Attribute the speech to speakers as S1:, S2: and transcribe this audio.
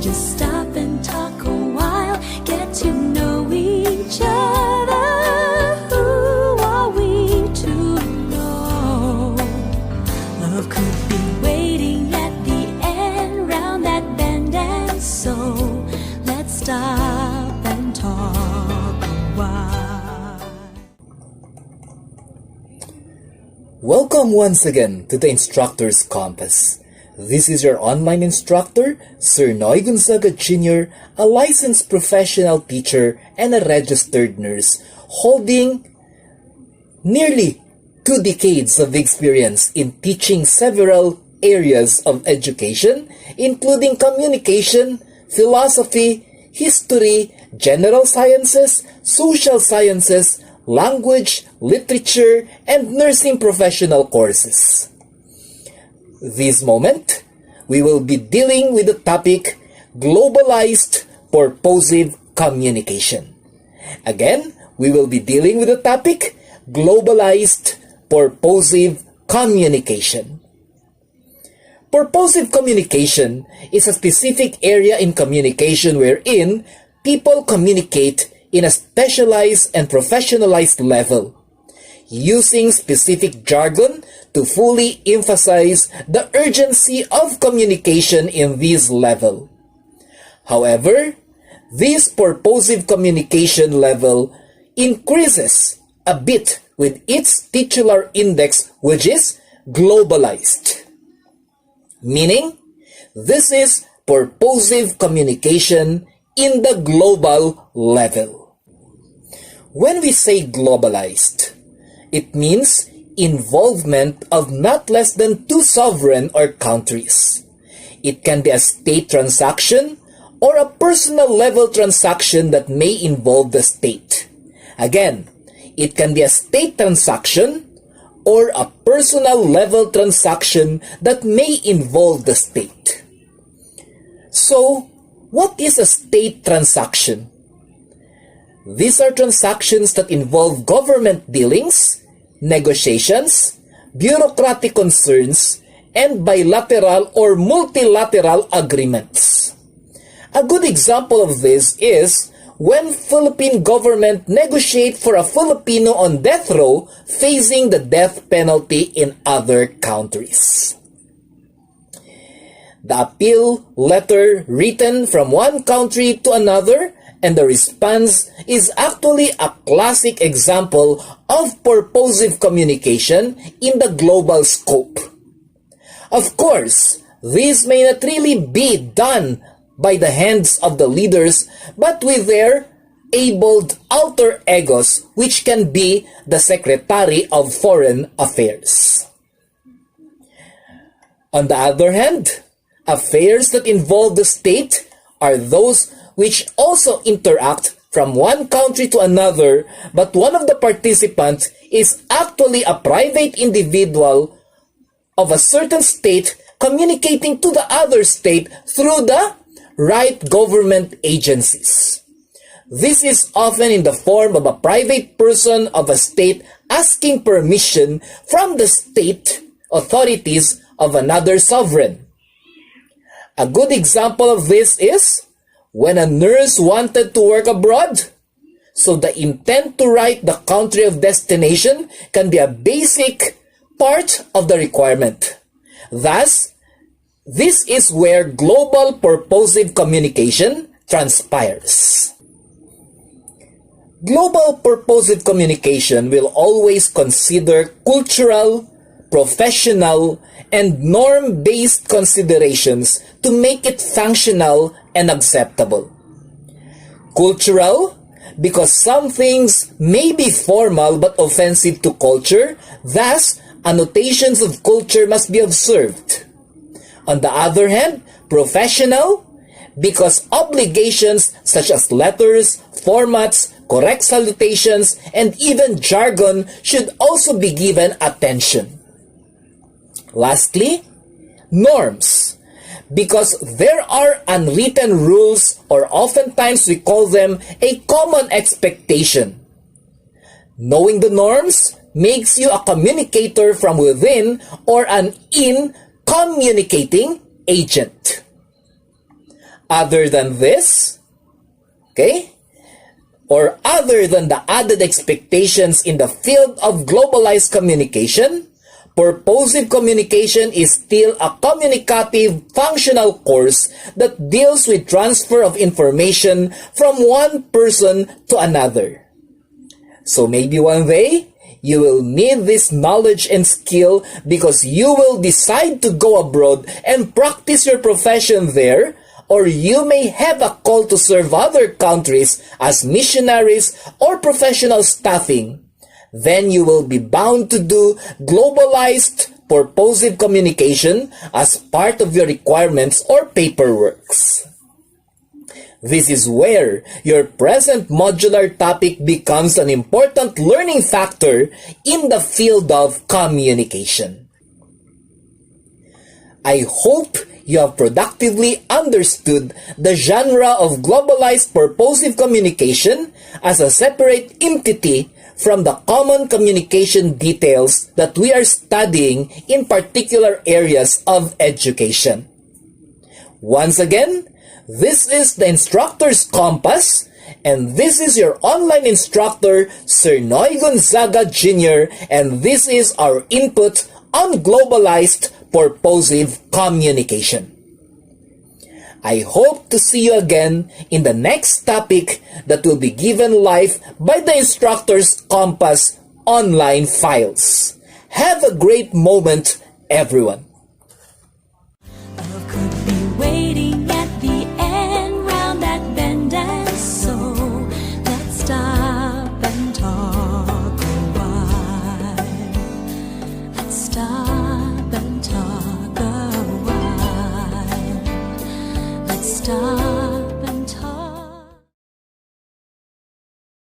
S1: Just stop and talk a while, get to know each other. Who are we to know? Love could be waiting at the end, round that bend, and so let's stop and talk a while.
S2: Welcome once again to the Instructor's Compass. This is your online instructor, Sir Noy Gonzaga Jr., a licensed professional teacher and a registered nurse, holding nearly 2 decades of experience in teaching several areas of education, including communication, philosophy, history, general sciences, social sciences, language, literature, and nursing professional courses. This moment, we will be dealing with the topic globalized purposive communication. Again, we will be dealing with the topic globalized purposive communication. Purposive communication is a specific area in communication wherein people communicate in a specialized and professionalized level, using specific jargon to fully emphasize the urgency of communication in this level. However, this purposive communication level increases a bit with its titular index, which is globalized. Meaning, this is purposive communication in the global level. When we say globalized, it means involvement of not less than 2 sovereign or countries. It can be a state transaction or a personal level transaction that may involve the state. Again, it can be a state transaction or a personal level transaction that may involve the state. So, what is a state transaction? These are transactions that involve government dealings, negotiations, bureaucratic concerns, and bilateral or multilateral agreements. A good example of this is when Philippine government negotiate for a Filipino on death row facing the death penalty in other countries. The appeal letter written from one country to another and the response is actually a classic example of purposive communication in the global scope. Of course, this may not really be done by the hands of the leaders, but with their abled alter egos, which can be the Secretary of Foreign Affairs. On the other hand, affairs that involve the state are those which also interact from one country to another, but one of the participants is actually a private individual of a certain state communicating to the other state through the right government agencies. This is often in the form of a private person of a state asking permission from the state authorities of another sovereign. A good example of this is when a nurse wanted to work abroad. So the intent to write the country of destination can be a basic part of the requirement. Thus, this is where global purposive communication transpires. Global purposive communication will always consider cultural, professional, and norm-based considerations to make it functional and acceptable. Cultural, because some things may be formal but offensive to culture, thus annotations of culture must be observed. On the other hand, professional, because obligations such as letters, formats, correct salutations, and even jargon should also be given attention. Lastly, norms, because there are unwritten rules, or oftentimes we call them a common expectation. Knowing the norms makes you a communicator from within or an in-communicating agent. Other than this, okay, or other than the added expectations in the field of globalized communication, purposive communication is still a communicative functional course that deals with transfer of information from one person to another. So maybe one day, you will need this knowledge and skill because you will decide to go abroad and practice your profession there, or you may have a call to serve other countries as missionaries or professional staffing. Then you will be bound to do globalized purposive communication as part of your requirements or paperworks. This is where your present modular topic becomes an important learning factor in the field of communication. I hope you have productively understood the genre of globalized purposive communication as a separate entity from the common communication details that we are studying in particular areas of education. Once again, this is the Instructor's Compass, and this is your online instructor, Sir Noy Gonzaga Jr., and this is our input on globalized purposive communication. I hope to see you again in the next topic that will be given live by the Instructor's Compass online files. Have a great moment, everyone.
S1: Love could be waiting at the end round that bend, and so let's stop and talk a while. Let's stop and talk a while. Let's stop